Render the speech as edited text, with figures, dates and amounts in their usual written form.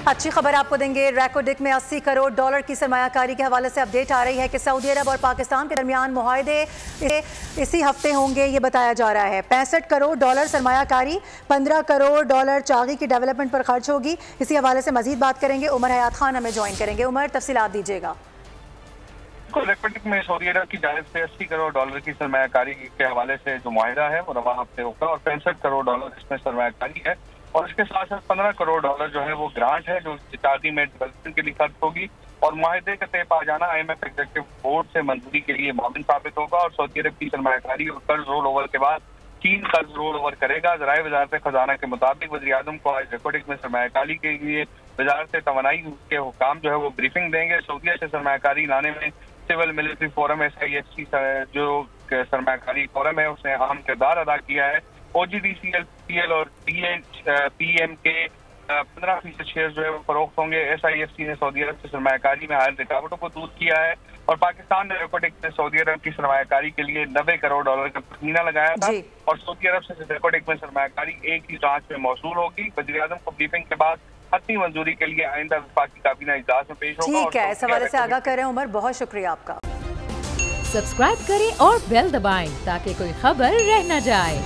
अच्छी खबर आपको देंगे। रैकोडिक में $80 करोड़ की सरमायाकारी के हवाले से अपडेट आ रही है कि सऊदी अरब और पाकिस्तान के दरमियान मुआहदे इसी हफ्ते होंगे, ये बताया जा रहा है। $65 करोड़ सरमायाकारी, $15 करोड़ चागी की डेवलपमेंट पर खर्च होगी। इसी हवाले से मजीद बात करेंगे। उमर हयात खान हमें ज्वाइन करेंगे। उमर, तफसीलात दीजिएगा। रैकोडिक में सऊदी अरब की जानिब से $80 करोड़ की सरमायाकारी के हवाले से जो मुआहदा है वो रवा हफ्ते होगा और $65 करोड़ इसमें सरमायाकारी है और इसके साथ साथ $15 करोड़ जो है वो ग्रांट है जो चार्जी में डेवलपमेंट के लिए खर्च होगी और मुआहदे का तय पा जाना IMF एग्जीक्यूटिव बोर्ड से मंजूरी के लिए मामूल साबित होगा और सऊदी अरब की सरमायाकारी और कर्ज रोल ओवर के बाद चीन कर्ज रोल ओवर करेगा। ज़राए वजारत खजाना के मुताबिक वज़ीर आज़म को आज रैकोडिक में सरमायाकारी के लिए वजारत तवानाई के हुकाम जो है वो ब्रीफिंग देंगे। सऊदीया से सरमायाकारी लाने में सिविल मिलिट्री फोरम SIFC जो सरमायाकारी फोरम है उसने अहम किरदार अदा किया है। OGDCL, PL और PM के 15% शेयर जो है वो फरोख्त होंगे। SIFC ने सऊदी अरब से सरमायाकारी में हाल रुकावटों को दूर किया है और पाकिस्तान ने रैकोडिक में सऊदी अरब की सरमायाकारी के लिए $90 करोड़ का तखमीना लगाया था और सऊदी अरब से रैकोडिक में सरमायाकारी एक ही ट्रांच में मौसूल होगी। वज़ीर आज़म को ब्रीफिंग के बाद हतमी मंजूरी के लिए आइंदा वफाकी काबीना इजलास में पेश होगा। ठीक है, इस हवाले से आगाह करें उमर, बहुत शुक्रिया आपका। सब्सक्राइब करें और बेल दबाएं ताकि कोई खबर रह न जाए।